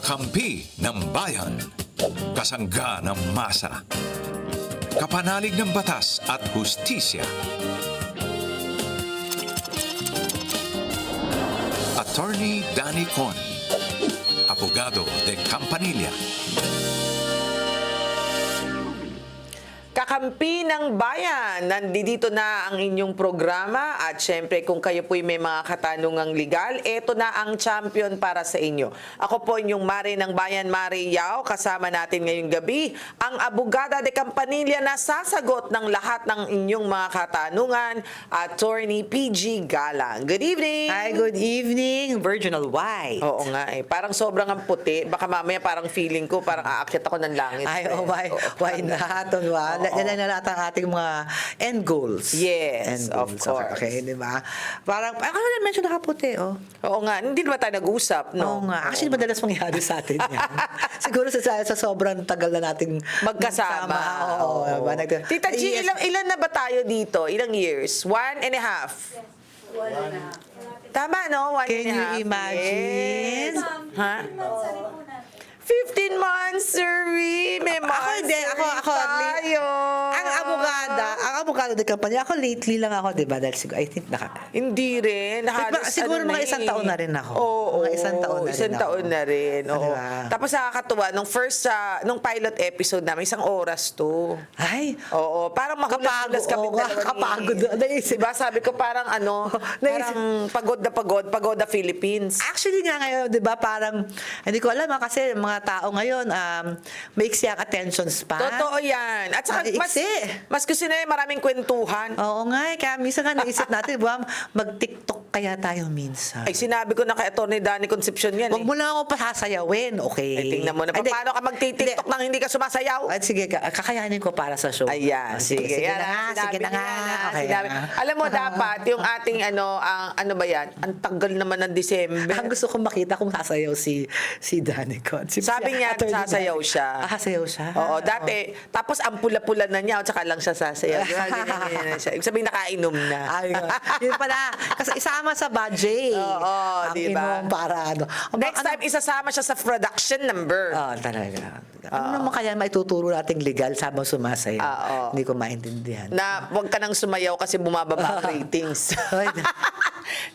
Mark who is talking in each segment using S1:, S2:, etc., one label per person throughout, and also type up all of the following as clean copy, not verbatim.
S1: Kakampi ng bayan, kasangga ng masa, kapanalig ng batas at hustisya. Attorney Danny Con, Abogado de Campanilla.
S2: Kakampi ng bayan, nandito na ang inyong programa at syempre kung kayo po'y may mga katanungang legal, eto na ang champion para sa inyo. Ako po inyong Mare ng Bayan, Mare Yao, kasama natin ngayong gabi ang Abogada de Campanilla na sasagot ng lahat ng inyong mga katanungan, Attorney PG Galang. Good evening!
S3: Hi, good evening, Virginal White.
S2: Oo nga eh, parang sobrang ang puti, baka mamaya parang feeling ko, parang aakyat ako ng langit.
S3: Ay, oh, why not? Yan na lahat ang ating mga end goals.
S2: Yes,
S3: End
S2: of
S3: goals.
S2: course.
S3: Okay, di ba? Parang, ako na medyo nakaputi, oh.
S2: Oo nga, hindi naman tayo nag-usap, no?
S3: Oo nga. Actually, madalas mangyari sa atin yan. Siguro sa sobrang tagal na nating
S2: magkasama.
S3: Oo. Diba?
S2: Tita G,
S3: Yes.
S2: ilan na ba tayo dito? Ilang years? 1.5? Tama, no? 1.5
S3: Can you imagine?
S2: Yes. Ha? 15 months, sirree. May months.
S3: Ako hindi. Ako,
S2: tayo.
S3: ang abogado de Campanilla, ako lately lang ako, di ba? Dahil siguro, I think
S2: Hindi rin. Halos,
S3: siguro
S2: ano
S3: mga
S2: na
S3: isang
S2: eh.
S3: taon na rin ako.
S2: Oo.
S3: Mga isang taon na rin
S2: isang
S3: ako.
S2: taon na rin. Oo.
S3: Diba?
S2: Tapos nakakatuwa, nung pilot episode namin, 1 oras to.
S3: Ay,
S2: Oo, parang mahulas-hulas kami
S3: oo,
S2: dalawa ni-
S3: kapagod. Naisip.
S2: Diba, sabi ko parang parang pagod na Philippines.
S3: Actually nga ngayon, di ba, parang, hindi ko alam kasi mga tao ngayon, maiksi ang attention span.
S2: Totoo yan. At saka, mas gusto na yung maraming kwentuhan.
S3: Oo nga, kaya minsan nga naisip natin, buwan, mag-TikTok kaya tayo minsan.
S2: Ay, sinabi ko na kay Atty. Danny Concepcion yan.
S3: Huwag mo lang ako pasasayawin, okay?
S2: Ay, tingnan mo na. Paano ka mag-TikTok nang hindi ka sumasayaw?
S3: Ay, sige, kakayanin ko para sa show.
S2: Ayan, sige.
S3: Sige na nga. Okay.
S2: Alam mo, dapat yung ating ano ba yan? Ang tagal naman ng December.
S3: Ang gusto kong makita kung sasayaw si Danny Con.
S2: Sabi niya, sasayaw siya.
S3: Sasayaw siya?
S2: Oo, dati. Tapos ang pula-pula na niya, at saka lang siya sasayaw. Ganyan siya. Ibig sabihin, nakainom na.
S3: Ay, yun pala. Kasi isama sa budget.
S2: Oo,
S3: ang
S2: diba?
S3: inom para ano.
S2: Next time, isasama siya sa production number.
S3: Talaga. Ano naman kaya maituturo nating legal sama sumasayaw? Hindi ko maintindihan.
S2: Na huwag ka nang sumayaw kasi bumababa ang ratings.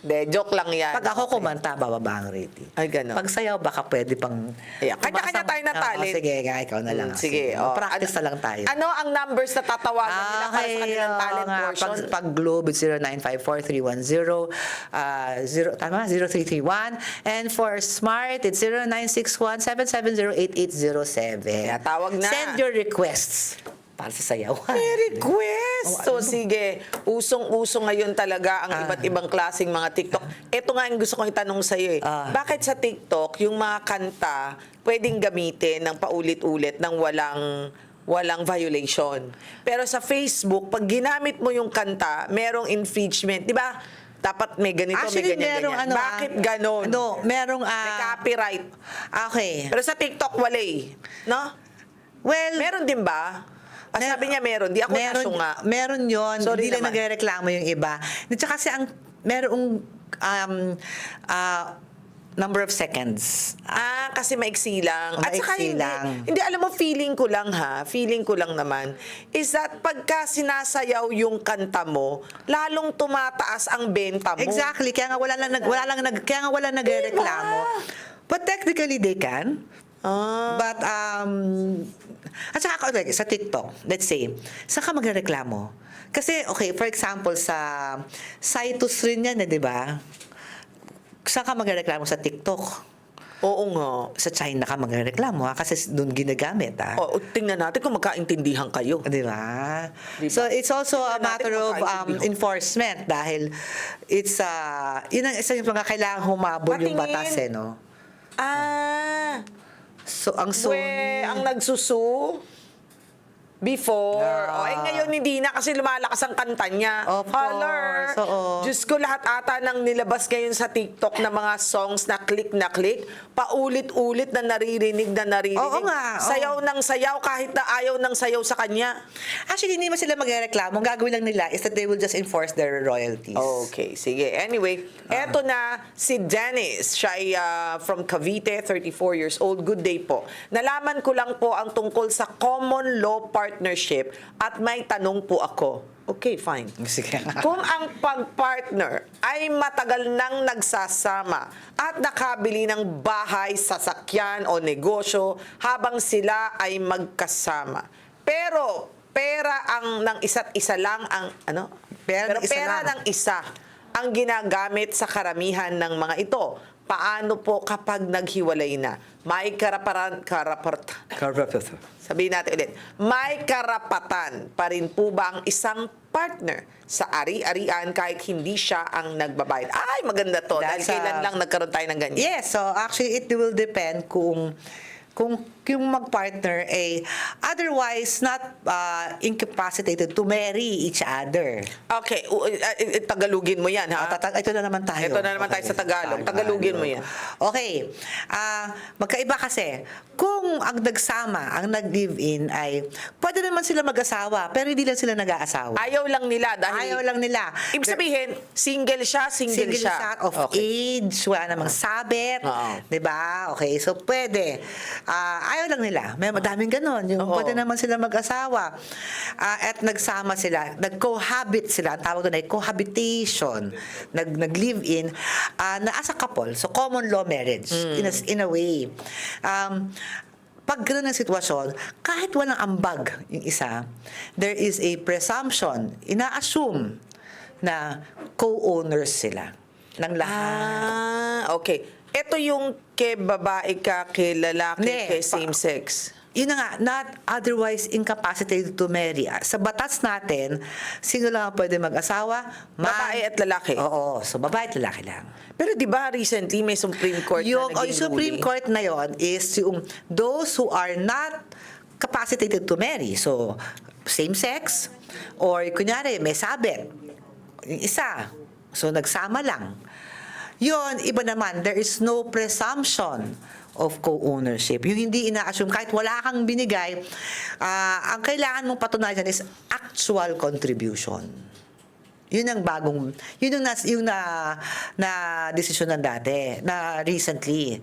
S2: De, joke lang yan.
S3: Pag ako kumanta, bababa ang rating.
S2: Ay, gano'n.
S3: Pag sayaw, baka pwede pang...
S2: Ayan. Kanya-kanya tayo na talent.
S3: Sige, ikaw na lang.
S2: Sige.
S3: Practice na lang tayo.
S2: Ano ang numbers na tatawagan nila para sa kanilang talent portion?
S3: Pag Globe, it's 0954-310-0331. And for Smart, it's 0961-770-8807.
S2: Kaya tawag na.
S3: Send your requests para sa sayaw.
S2: May request! So, sige. Usong-uso ngayon talaga ang iba't ibang klaseng mga TikTok. Ito nga yung gusto kong itanong sa'yo eh. Bakit sa TikTok, yung mga kanta, pwedeng gamitin ng paulit-ulit ng walang violation? Pero sa Facebook, pag ginamit mo yung kanta, merong infringement. Di ba? Dapat may ganito,
S3: Actually,
S2: may ganyan. Bakit ganon?
S3: Merong...
S2: may copyright.
S3: Okay.
S2: Pero sa TikTok, wala eh. No?
S3: Well,
S2: Meron din ba? Sabi niya meron. Di ako nasunga.
S3: Meron yun.
S2: Sorry
S3: Hindi lang
S2: naman.
S3: nagrereklamo yung iba. At saka kasi merong number of seconds.
S2: Kasi maiksi lang. At saka
S3: Maiksi lang.
S2: hindi, alam mo, feeling ko lang naman, is that pagka sinasayaw yung kanta mo, lalong tumataas ang benta mo.
S3: Exactly. Kaya nga wala nagrereklamo. But technically, they can. But, at saka, like, sa TikTok, let's say, saan ka magrereklamo? Kasi, okay, for example, sa Citus rin yan, di ba? Saan ka magrereklamo sa TikTok?
S2: Oo nga.
S3: Sa China ka magrereklamo, kasi doon ginagamit,
S2: Tingnan natin kung magkaintindihan kayo.
S3: Di ba? So, it's also a matter of enforcement dahil it's, yun ang isa yung mga kailangan humabol yung batas, no?
S2: Ah.
S3: So, ang Sony...
S2: ang nagsusu. before.
S3: Yeah.
S2: Ngayon hindi na kasi lumalakas ang kanta niya.
S3: Of course, oo.
S2: Diyos ko, lahat ata nang nilabas ngayon sa TikTok na mga songs na click, paulit-ulit na naririnig.
S3: Oo nga, oo.
S2: Sayaw ng sayaw kahit na ayaw ng sayaw sa kanya.
S3: Actually, hindi man sila magreklamo. Ang gagawin lang nila is that they will just enforce their royalties.
S2: Okay, sige. Anyway, eto na si Dennis. Siya ay from Cavite, 34 years old. Good day po. Nalaman ko lang po ang tungkol sa common law partnership at may tanong po ako. Okay, fine.
S3: Sige.
S2: Kung ang pag-partner ay matagal nang nagsasama at nakabili ng bahay, sasakyan o negosyo habang sila ay magkasama. Pero pera ang ng isa't isa lang ang
S3: Pera ng isa
S2: pera
S3: lang.
S2: ng isa ang ginagamit sa karamihan ng mga ito. Paano po kapag naghiwalay na? May sabihin natin ulit, may karapatan pa rin po ba ang isang partner sa ari-arian kahit hindi siya ang nagbabayad? Ay, maganda to. Dahil
S3: That's
S2: kailan lang nagkaroon tayo ng ganyan?
S3: Yes, so actually it will depend kung yung mag-partner ay otherwise not incapacitated to marry each other.
S2: Okay, Tagalugin mo yan, ha?
S3: Ito na naman tayo.
S2: Ito na naman tayo sa Tagalog. Tagalugin mo yan.
S3: Okay. Magkaiba kasi. Kung ang nagsama, ang nag-live-in ay pwede naman sila mag-asawa pero hindi lang sila nag-aasawa.
S2: Ayaw lang nila dahil...
S3: Ayaw lang nila.
S2: Ibig sabihin, single siya.
S3: Siya of age, wala namang sabit,
S2: Oo.
S3: 'di ba? Okay, so pwede. Ayaw lang nila. May madaming ganon. Yung
S2: Oo.
S3: pwede naman sila mag-asawa. At nagsama sila, nag-cohabit sila. Ang tawag doon ay cohabitation. Nag-live-in na as a couple. So common law marriage in a way. Pag gano'n ang sitwasyon, kahit walang ambag yung isa, there is a presumption, ina-assume na co-owners sila ng lahat.
S2: Okay. Ito yung kay babae ka, kay lalaki,
S3: Hindi,
S2: kay same sex.
S3: Yun na nga, not otherwise incapacitated to marry. Sa batas natin, sino lang ang pwede mag-asawa?
S2: Babae at lalaki.
S3: Oo, so babae at lalaki lang.
S2: Pero di ba recently may Supreme Court
S3: Yung
S2: na naging
S3: Supreme
S2: ruling?
S3: Court na yon is yung those who are not capacitated to marry. So, same sex, or kunyari, may sabit. Yung isa. So, nagsama lang. Yon, iba naman, there is no presumption of co-ownership. Yung hindi ina-assume, kahit wala kang binigay, ang kailangan mong patunayan is actual contribution. Yun ang bagong, yun yung na desisyon ng dati, na recently.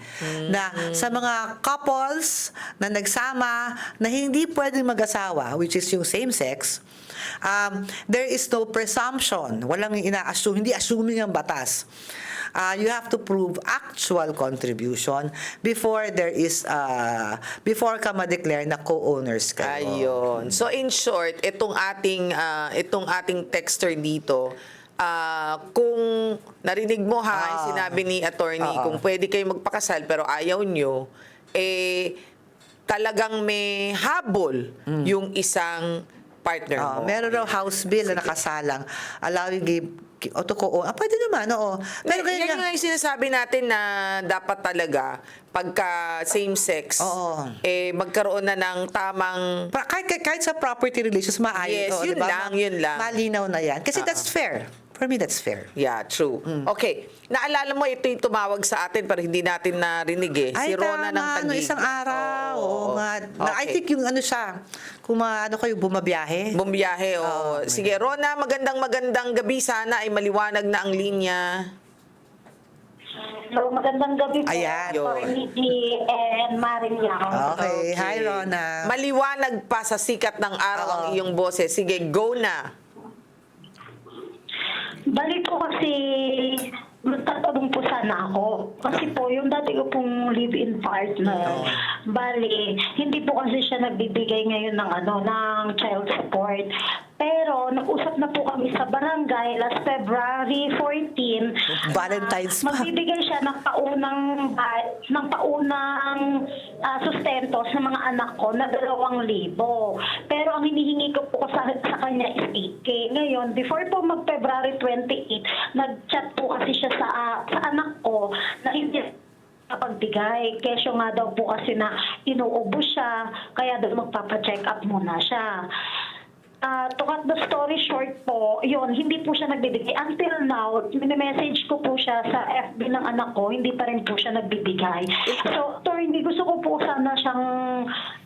S3: Na sa mga couples na nagsama, na hindi pwedeng mag-asawa, which is yung same sex, there is no presumption. Walang ina-assume, hindi assuming ang batas. You have to prove actual contribution before there is before ka ma-declare na co-owners kayo.
S2: Ayun. So in short, itong ating texter dito, kung narinig mo yung sinabi ni attorney, kung pwede kayo magpakasal pero ayaw nyo, talagang may habol yung isang partner mo.
S3: Meron raw House bill na nakasalang allowing gay pwede naman, oo.
S2: Pero
S3: ganyan
S2: yan yung sinasabi natin na dapat talaga pagka same sex,
S3: Oo.
S2: magkaroon na ng tamang...
S3: kahit sa property relations, maayos.
S2: Yes,
S3: oo,
S2: yun
S3: diba?
S2: lang, yun lang.
S3: Malinaw na yan. Kasi that's fair. For me, that's fair.
S2: Yeah, true. Okay. Naalala mo, ito yung tumawag sa atin pero hindi natin narinig Si Rona ng
S3: tama,
S2: Taguig.
S3: isang araw. Oo nga. I
S2: Okay.
S3: think yung siya, kung kayo bumabiyahe.
S2: Bumiyahe, oo. Sige, Rona, magandang gabi. Sana ay maliwanag na ang linya.
S4: So, magandang gabi po.
S3: Ayan.
S4: Attorney G and Marian.
S3: Okay. Hi, Rona.
S2: Maliwanag pa sa sikat ng araw ang
S3: Oo.
S2: iyong boses. Sige, go na.
S4: Balik ko kasi magtatanong po sana ako. Kasi po, yung dati ko pong live-in partner, bali, hindi po kasi siya nagbibigay ngayon ng ng child support. Pero, nag-usap na po kami sa barangay last February 14.
S3: Valentine's pa.
S4: Magbibigay siya ng paunang sustento sa mga anak ko na 2,000. Pero ang hinihingi ko po sa kanya is 8K. Ngayon, before po mag-February 28, nag-chat po kasi siya sa anak ko na hindi makapagbigay. Kesyo nga daw po kasi na inuubo siya, kaya daw magpapacheck up muna siya. To cut the story short po, yun, hindi po siya nagbibigay. Until now, message ko po siya sa FB ng anak ko, hindi pa rin po siya nagbibigay. So, hindi gusto ko po sana siyang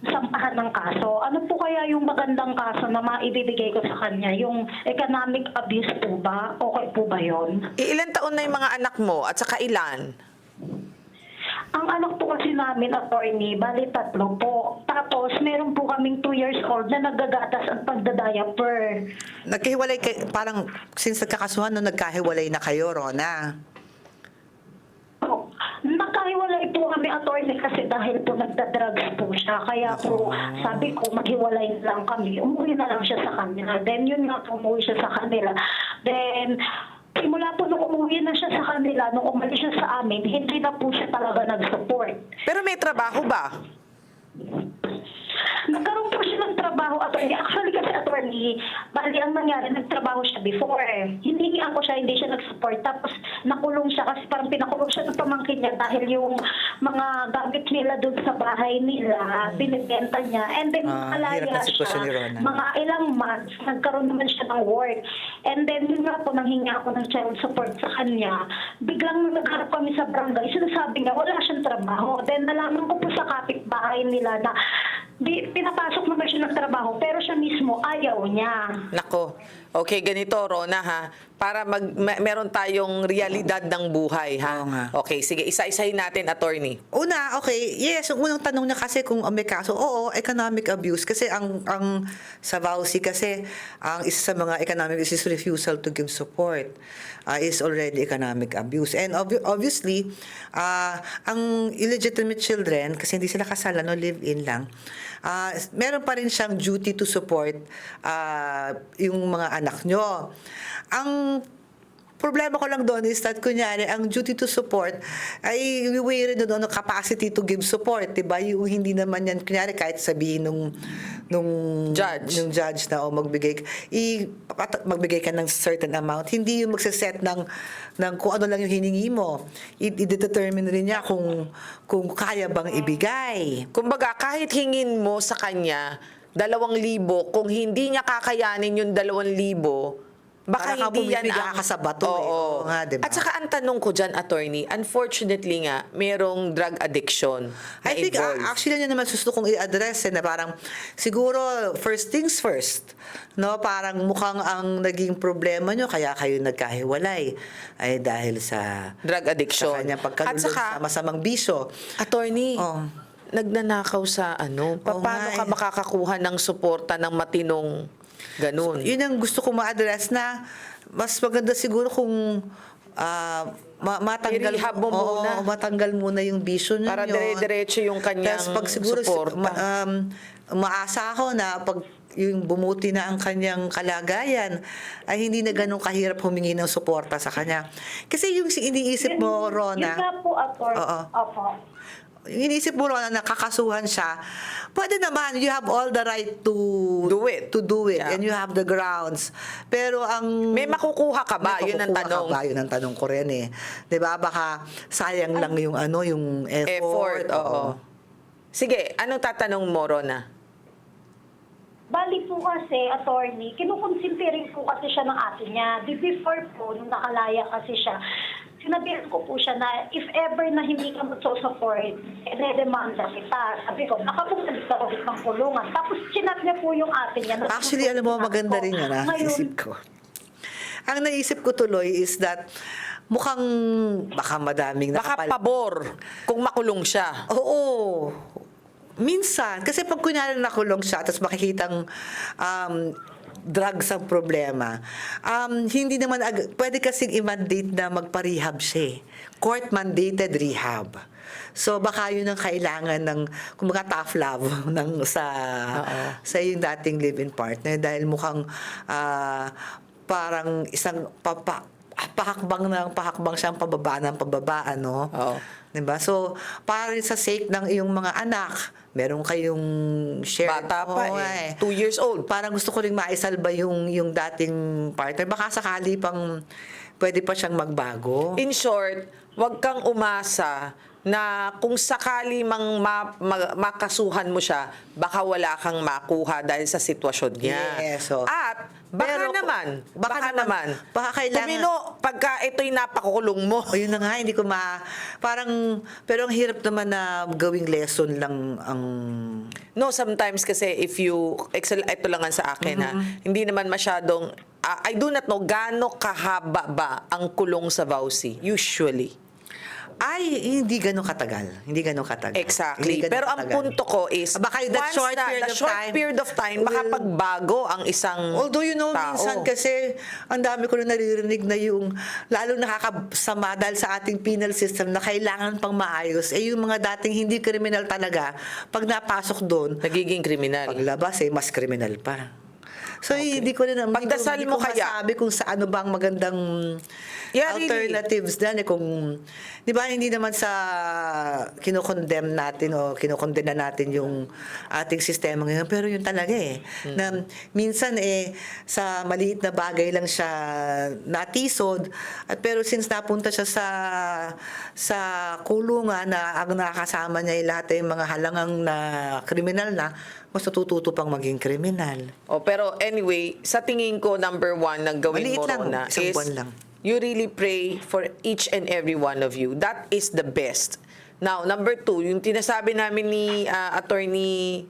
S4: sampahan ng kaso. Ano po kaya yung magandang kaso na maibibigay ko sa kanya? Yung economic abuse po ba? Okay po ba yun?
S2: Ilan taon na yung mga anak mo at saka ilan?
S4: Ang anak po kasi namin, attorney, bali 3 po. Tapos, meron po kaming 2 years old na naggagatas at pagdadiaper.
S3: Nagkahiwalay kayo, parang since nagkakasuhan, no, nagkahiwalay na kayo, Rona.
S4: Oh, nagkahiwalay po kami, attorney, kasi dahil po nagda-drugs po siya. Kaya po, sabi ko, maghiwalay na lang kami. Umuwi na lang siya sa kanila. Then, yun nga po, umuwi siya sa kanila. Then, simula po nung umuwi na siya sa kanila, nung umalis siya sa amin, hindi na po siya talaga nag-support.
S2: Pero may trabaho ba?
S4: Nagkaroon po siya ng trabaho, attorney. Actually kasi, attorney, bali ang nangyari, nagtrabaho siya before. Hiningian ko siya, hindi siya nag-support. Tapos nakulong siya kasi parang pinakulong siya ng pamangkin niya dahil yung mga gamit nila doon sa bahay nila, binibenta niya. And then,
S3: hirap
S4: malaya
S3: na sitwasyon ni
S4: siya.
S3: Rona.
S4: Mga ilang months, nagkaroon naman siya ng work. And then, yun nga po, nanghinga ako ng child support sa kanya. Biglang nagharap kami sa barangay, sinasabi niya, wala siyang trabaho. Then, nalaman ko po sa kapitbahay nila na pinapasok naman siya ng trabaho, pero siya mismo ayaw niya.
S2: Nako. Okay, ganito, Rona, ha? Para meron tayong realidad ng buhay, ha?
S3: Oo nga.
S2: Okay, sige, isa-isahin natin, attorney.
S3: Una, okay, yes, yung unang tanong niya kasi kung may kaso, oo, economic abuse. Kasi ang sa VAUSI kasi, ang isa sa mga economic abuse is refusal to give support is already economic abuse. And obviously, ang illegitimate children, kasi hindi sila kasal, no, live-in lang, meron pa rin siyang duty to support yung mga anak nyo. Ang problema ko lang doon is that, kunyari, ang duty to support ay way rin doon ang capacity to give support, diba? Yung hindi naman yan, kunyari, kahit sabihin nung judge na magbigay ka ng certain amount, hindi yung magsaset ng kung ano lang yung hiningi mo. I-determine rin niya kung kaya bang ibigay.
S2: Kumbaga, kahit hingin mo sa kanya 2,000, kung hindi niya kakayanin yung 2,000, baka
S3: Para ka
S2: hindi yan
S3: pumipiga ka sa bato, eh. Oo nga, diba?
S2: At saka ang tanong ko dyan, attorney, unfortunately nga, merong drug addiction na
S3: I think
S2: involved.
S3: actually yun naman gusto kong i-address na parang siguro first things first, no, parang mukhang ang naging problema nyo kaya kayo nagkahiwalay ay dahil sa
S2: Drug addiction.
S3: sa kanyang
S2: At
S3: pagkalulong
S2: saka,
S3: sa masamang bisyo.
S2: attorney,
S3: Oh.
S2: nagnanakaw sa ano,
S3: Oo
S2: paano
S3: nga
S2: ka
S3: eh.
S2: makakakuha ng suporta ng matinong ganun?
S3: Yun ang gusto kong ma-address na mas maganda siguro kung matanggal
S2: I-rehab mo muna.
S3: matanggal muna yung bisyo niyo.
S2: Para dire-diretso yung kanyang
S3: Tapos pag siguro
S2: suporta.
S3: maasa ako na pag yung bumuti na ang kanyang kalagayan ay hindi na ganun kahirap humingi ng suporta sa kanya. Kasi yung iniisip mo, Rona,
S4: Yun nga po, attorney.
S3: Oo.
S4: Opo.
S3: yung iniisip mo, Rona, na kakasuhan siya, pwede naman, you have all the right to
S2: Do it. Yeah.
S3: and you have the grounds. Pero ang
S2: May makukuha ka ba?
S3: may
S2: Yun ang
S3: makukuha
S2: tanong.
S3: ka ba? Yun ang tanong ko rin eh. 'Di ba? Baka sayang lang yung yung effort.
S2: Oo. Sige, anong tatanong mo, Rona?
S4: Bali po kasi, attorney, kinukonsinti rin po kasi siya ng ate niya. Before po, nung nakalaya kasi siya, sinabihan ko po siya na if ever na hindi ka mag-support, demanda kita. Sabi ko, nakapunta ka ulit ng kulungan. Tapos sinat niya po yung ate niya.
S3: Actually, alam mo, maganda rin yan, naisip ko. Ang naisip ko tuloy is that mukhang baka madaming
S2: Baka pabor kung makulong siya.
S3: Oo. Minsan, kasi pag kunyari nakulong siya, tapos makikitang drugs ang problema, hindi naman, pwede kasing i-mandate na magpa-rehab siya. Court-mandated rehab. So, baka yun ang kailangan ng, kumbaga, tough love sa yung dating live-in partner dahil mukhang parang isang pahakbang siyang pababa, ano?
S2: Oo.
S3: Diba? So, para rin sa sake ng iyong mga anak, meron kayong share.
S2: Bata pa
S3: Oo,
S2: eh. 2 years old.
S3: Parang gusto ko rin maisalba yung dating partner. Baka sakali pang pwede pa siyang magbago.
S2: In short, wag kang umasa na kung sakali makasuhan mo siya, baka wala kang makuha dahil sa sitwasyon niya.
S3: Yes, so-
S2: At baka
S3: Pero
S2: naman,
S3: baka kailangan-
S2: tumino pagka ito'y napakukulong mo.
S3: O yun na nga, hindi ko parang, pero ang hirap naman na gawing lesson lang ang...
S2: No, sometimes kasi if you, ito lang ang sa akin ha, hindi naman masyadong, I do not know, gaano kahaba ba ang kulong sa vowsy, usually.
S3: Ay, hindi ganun katagal. Hindi ganun katagal.
S2: Exactly.
S3: Hindi ganun
S2: Pero ang
S3: katagal.
S2: punto ko is,
S3: Baka that
S2: once
S3: short
S2: na,
S3: period
S2: the
S3: of
S2: short
S3: time
S2: period of time,
S3: will-
S2: makapagbago ang isang
S3: Although
S2: tao.
S3: minsan kasi ang dami ko na naririnig na yung lalo nakakasama dahil sa ating penal system na kailangan pang maayos, yung mga dating hindi kriminal talaga, pag napasok doon,
S2: Nagiging kriminal.
S3: paglabas mas kriminal pa. So, hindi ko rin
S2: Pagdasal
S3: hindi
S2: mo
S3: ko
S2: kaya?
S3: masabi kung sa ano bang magandang
S2: Yeah, really.
S3: alternatives dyan. Kung, di ba, hindi naman sa kinokondemn natin o kinokondena natin yung ating sistema ngayon. Pero yun talaga na minsan sa maliit na bagay lang siya natisod. Pero since napunta siya sa kulungan na ang nakakasama niya lahat yung mga halangang na kriminal na, mas natututo pang maging kriminal.
S2: Pero anyway, sa tingin ko, number one na gawin
S3: Maliit
S2: mo,
S3: lang,
S2: Rona,
S3: isang
S2: is
S3: buwan lang.
S2: you really pray for each and every one of you. That is the best. Now, number two, yung tinasabi namin ni Attorney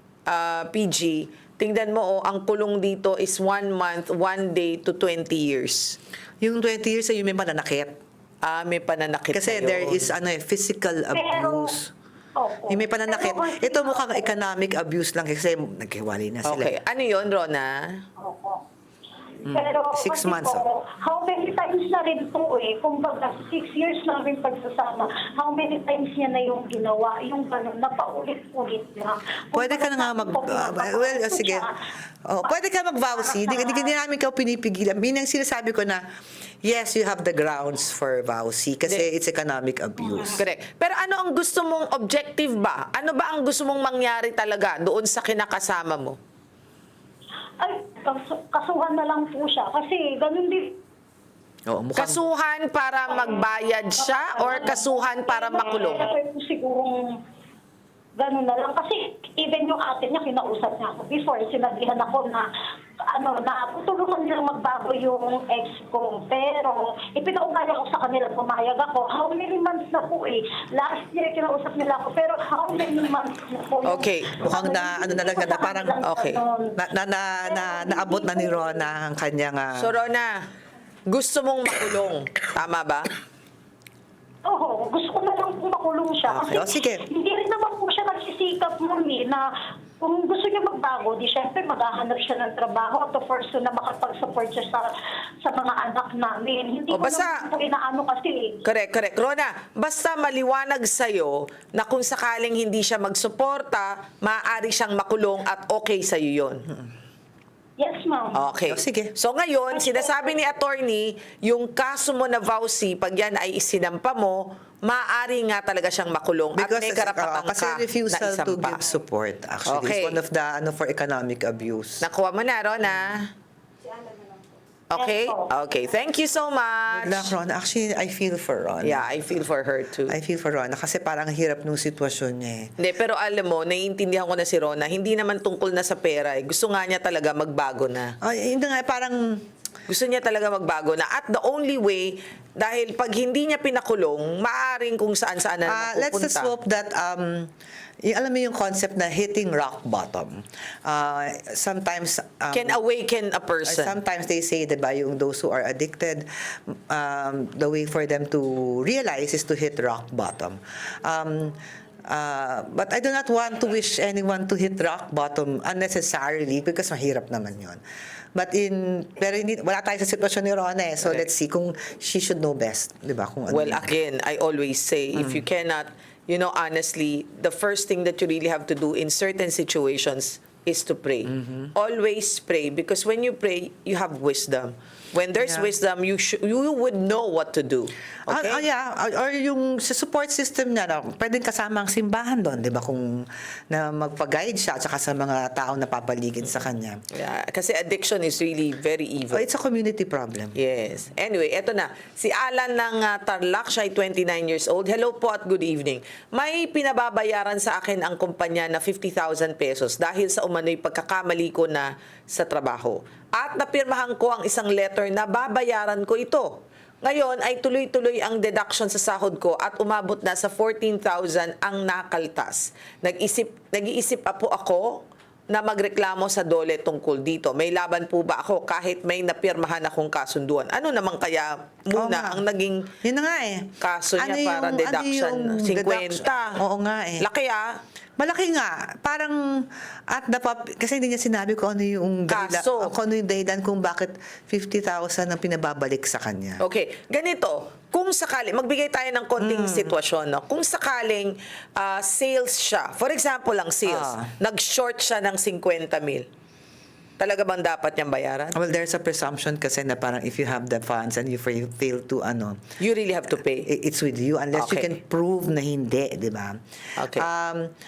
S2: PG, tingnan mo, ang kulong dito is 1 month, 1 day to 20 years.
S3: Yung 20 years ay yung may mananakit.
S2: May pananakit
S3: Kasi
S2: na
S3: there
S2: yun.
S3: is physical abuse.
S4: Opo.
S3: Yung may pananakit.
S4: Pero
S3: Ito mukhang economic abuse lang kasi naghiwalay na sila.
S2: Okay. Ano yun, Rona?
S4: Opo. Pero
S3: 6
S4: kasi
S3: months,
S4: po, how many times na rin po kumbaga 6 years na rin pagsasama, how many times niya na yung ginawa, yung gano'n, napaulit-ulit na.
S3: Pwede ka na nga sige. Pwede ka mag-vowsy. Hindi namin ikaw pinipigilan. Minang sinasabi ko na, yes, you have the grounds for vowsy kasi it's economic abuse.
S2: Correct. Pero ano ang gusto mong objective ba? Ano ba ang gusto mong mangyari talaga doon sa kinakasama mo?
S4: Ay, kasuhan na lang po siya. Kasi ganun din.
S3: Oo, mukhang...
S2: Kasuhan para magbayad siya or kasuhan para makulong?
S4: Kaya po sigurong ganun na lang. Kasi even yung ate niya, kinausap niya ako before. Sinabihan ako na tutulungan nilang magbago yung ex ko. Pero ipinaugaya ko sa kanila, pumayag ako. How many months na po Last year kinausap nila ako. Pero how many months na po?
S2: Okay.
S3: Mukhang parang
S2: Okay.
S3: naabot na ni Rona ang kanyang...
S2: So, Rona, gusto mong makulong. Tama ba?
S4: Oo, gusto ko na lang po makulong siya.
S3: Okay.
S4: Kasi
S3: Sige.
S4: hindi rin naman po siya nagsisikap muli na kung gusto niya magbago, di syempre maghahanap siya ng trabaho at the first na makapag-support siya sa mga anak namin. Hindi ko
S2: basta-
S4: naman po inaano kasi.
S2: Correct. Rona, basta maliwanag sa'yo na kung sakaling hindi siya magsuporta, maaari siyang makulong at okay sa'yo yun.
S4: Yes, ma'am.
S2: Okay.
S3: Sige.
S2: So ngayon, sinasabi ni attorney, yung kaso mo na vowsy, pag yan ay isinampa mo, maaari nga talaga siyang makulong at may karapatan
S3: kasi
S2: ka
S3: refusal
S2: na
S3: to
S2: isampa.
S3: give support actually
S2: Okay.
S3: is one of the for economic abuse.
S2: Nakuha mo na, Rona? Okay?
S4: Yes po.
S2: Okay. Thank you so much.
S3: Good luck, Rona. Actually, I feel for Rona.
S2: Yeah, I feel for her too.
S3: I feel for Rona kasi parang hirap nung sitwasyon niya
S2: Hindi, pero alam mo, naiintindihan ko na si Rona, hindi naman tungkol na sa pera. Gusto nga niya talaga magbago na.
S3: Ay, hindi nga, parang...
S2: Gusto niya talaga magbago na. At the only way, dahil pag hindi niya pinakulong, maaaring kung saan-saan na
S3: let's
S2: mapupunta.
S3: just hope that alam mo yung concept na hitting rock bottom. Sometimes
S2: Can awaken a person.
S3: sometimes they say diba yung those who are addicted the way for them to realize is to hit rock bottom. But I do not want to wish anyone to hit rock bottom unnecessarily because mahirap naman yon. But pero hindi, wala tayo sa sitwasyon ni Rona so
S2: Correct.
S3: let's see kung she should know best, 'di ba? Kung ano.
S2: Well, again, I always say, if you cannot, honestly, the first thing that you really have to do in certain situations, is to pray.
S3: Mm-hmm.
S2: Always pray because when you pray, you have wisdom. When there's
S3: Yeah.
S2: wisdom, you would know what to do. Okay?
S3: Yeah. Or yung sa support system niya, no, pwedeng kasama ang simbahan doon, di ba? Kung na magpa-guide siya at saka sa mga taong napapaligid sa kanya.
S2: Yeah, kasi addiction is really very evil.
S3: Oh, it's a community problem.
S2: Yes. Anyway, eto na. Si Alan ng Tarlac, siya ay 29 years old. Hello po at good evening. May pinababayaran sa akin ang kumpanya na 50,000 pesos dahil sa umano'y pagkakamali ko na sa trabaho. At napirmahan ko ang isang letter na babayaran ko ito. Ngayon ay tuloy-tuloy ang deduction sa sahod ko at umabot na sa 14,000 ang nakaltas. Nag-iisip pa po ako na magreklamo sa DOLE tungkol dito. May laban po ba ako kahit may napirmahan akong kasunduan? Ano naman kaya
S3: Oo
S2: muna
S3: nga.
S2: ang naging
S3: Yun na nga eh.
S2: kaso niya para deduction? 50.
S3: Oo nga eh.
S2: Laki
S3: Malaki nga. Parang, kasi hindi niya sinabi kung ano yung
S2: Kaso.
S3: kung ano yung dahilan kung bakit 50,000 ang pinababalik sa kanya.
S2: Okay, ganito. Kung sakali, magbigay tayo ng konting sitwasyon. No? Kung sakaling sales siya, for example lang sales, nag-short siya ng 50,000. Talaga bang dapat niyang bayaran?
S3: Well, there's a presumption kasi na parang if you have the funds and you fail to
S2: You really have to pay.
S3: it's with you unless you
S2: Okay.
S3: can prove na hindi, di ba?
S2: Okay.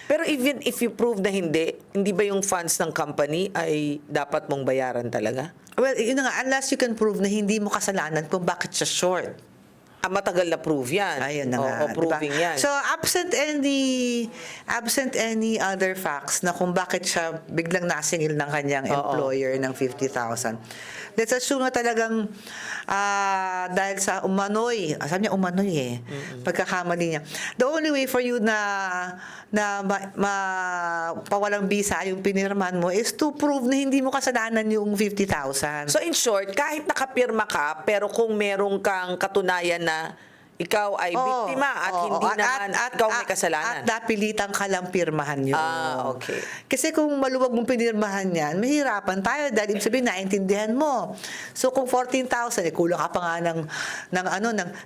S2: Pero even if you prove na hindi ba yung funds ng company ay dapat mong bayaran talaga?
S3: Well, yun na nga, unless you can prove na hindi mo kasalanan kung bakit siya short.
S2: Matagal na prove yan.
S3: Ayun na nga.
S2: O proving
S3: diba?
S2: yan.
S3: So, absent any other facts na kung bakit siya biglang nasingil ng kanyang employer ng 50,000. Let's assume na talagang dahil sa sabi niya umanoy eh, pagkakamali niya. The only way for you na pawalang bisa yung pinirmahan mo is to prove na hindi mo kasalanan yung 50,000.
S2: So in short, kahit nakapirma ka, pero kung merong kang katunayan na ikaw ay biktima at hindi naman ikaw may kasalanan.
S3: At napilitan ka lang pirmahan yun.
S2: Okay.
S3: Kasi kung maluwag mong pinirmahan yan, mahirapan tayo dahil ibig sabihin naintindihan mo. So kung 14,000, kulang ka pa nga ng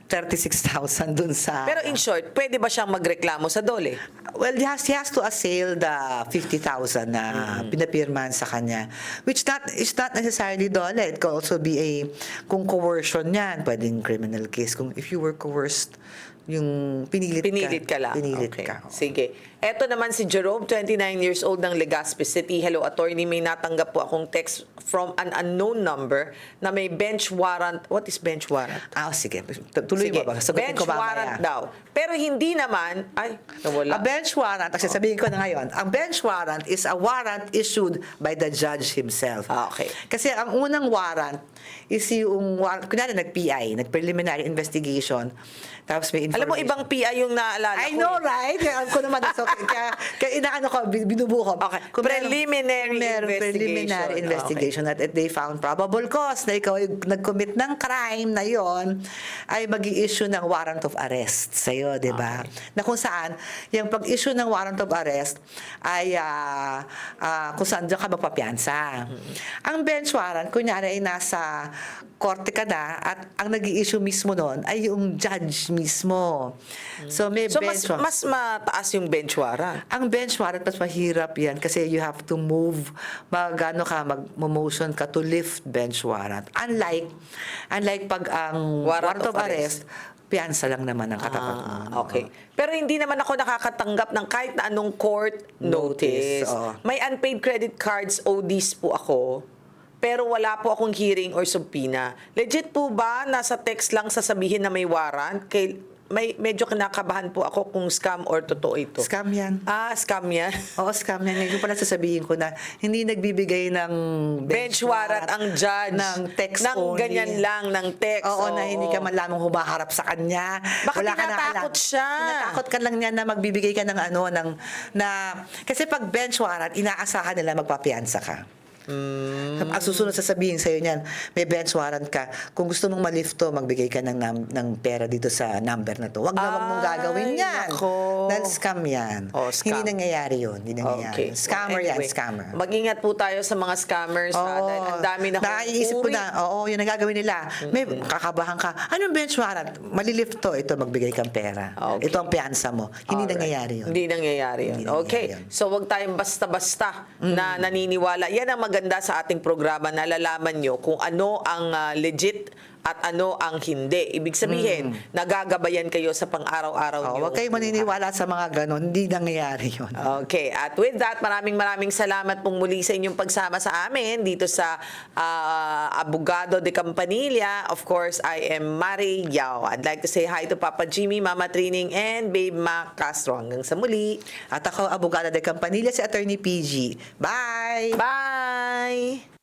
S3: 36,000 dun sa...
S2: Pero in short, pwede ba siyang magreklamo sa DOLE?
S3: Well, he has to assail the 50,000 na pinapirmahan sa kanya. Which is not necessarily DOLE. It could also be kung coercion yan, pwedeng criminal case. Kung if you were coerced, yung pinilit
S2: ka lang.
S3: Pinilit
S2: Okay.
S3: ka.
S2: Sige. Eto naman si Jerome, 29 years old ng Legazpi City. Hello, attorney. May natanggap po akong text from an unknown number na may bench warrant. What is bench warrant?
S3: Sige. Tuloy
S2: Sige.
S3: mo ba? Sagutin
S2: Bench
S3: ko mamaya.
S2: warrant daw. Pero hindi naman, nawala.
S3: A bench warrant, kasi sabihin ko na ngayon, ang bench warrant is a warrant issued by the judge himself.
S2: Okay.
S3: Kasi ang unang warrant is yung, kunyari nag-PI, nag-preliminary investigation, tapos may information.
S2: Alam mo, ibang PI yung naalala ko.
S3: I know, right? Kaya alam ko naman. So, kaya inaano ko, binubuo ko.
S2: Okay.
S3: Kung
S2: Preliminary
S3: preliminary investigation at they found probable cause na ikaw ay nag-commit ng crime na yon, ay mag-i-issue ng warrant of arrest sa'yo, di ba? Na kung saan, yung pag-issue ng warrant of arrest ay kung saan dyan ka magpapiansa. Ang bench warrant, kunyari ay nasa korte ka na at ang nag-i-issue mismo noon ay yung judge mismo. So may
S2: So,
S3: bench warrant.
S2: mas mataas yung bench warrant.
S3: Ang bench warrant, mas mahirap yan kasi you have to move, mag-motion ka to lift bench warrant. Unlike pag ang warrant of arrest, piyansa lang naman ang katapat mo.
S2: Okay. Pero hindi naman ako nakakatanggap ng kahit na anong court notice. May unpaid credit cards, ODs po ako. Pero wala po akong hearing or subpoena. Legit po ba nasa text lang sasabihin na may warrant? Medyo kinakabahan po ako kung scam or totoo ito.
S3: Scam yan.
S2: Scam yan.
S3: Oo, scam yan. Ngayon pala sasabihin ko na hindi nagbibigay ng
S2: Bench warrant ang judge.
S3: ng text
S2: ng
S3: only.
S2: ganyan lang, ng text.
S3: Oo, na hindi ka man lamang humaharap sa kanya.
S2: Baka
S3: Wala ka na
S2: tinatakot siya.
S3: Tinatakot ka lang niya na magbibigay ka ng kasi pag bench warrant, inaasahan nila magpapiyansa ka. Ang susunod sasabihin sa'yo niyan, may bench warrant ka. Kung gusto mong ma-lift to, magbigay ka ng pera dito sa number na to. Wag mong gagawin yan.
S2: nako.
S3: Dahil scam yan.
S2: Oh, scam.
S3: Hindi nangyayari yun. Hindi nangyayari. Scammer yan,
S2: Anyway,
S3: scammer.
S2: Mag-ingat po tayo sa mga scammers. Dahil ang dami na
S3: Naiisip ko na, yun ang gagawin nila. May kakabahan ka, anong bench warrant? Malilift to, ito, magbigay kang pera.
S2: Okay.
S3: Ito ang piyansa mo. Hindi
S2: Alright.
S3: nangyayari yun.
S2: Hindi nangyayari yun.
S3: Hindi
S2: Okay.
S3: nangyayari yun.
S2: So, wag tayong basta-basta na naniniwala. Yan ang maganda sa ating programa. Nalalaman nyo kung ano ang legit at ano ang hindi. Ibig sabihin, nagagabayan kayo sa pang-araw-araw nyo.
S3: Huwag kayong maniniwala sa mga ganon. Hindi nangyayari yun.
S2: Okay. At with that, maraming salamat pong muli sa inyong pagsama sa amin dito sa Abogado de Campanilla. Of course, I am Mari Yao. I'd like to say hi to Papa Jimmy, Mama Trining, and Babe Ma Castro. Hanggang sa muli.
S3: At ako, Abogada de Campanilla, si Attorney PG. Bye!
S2: Bye!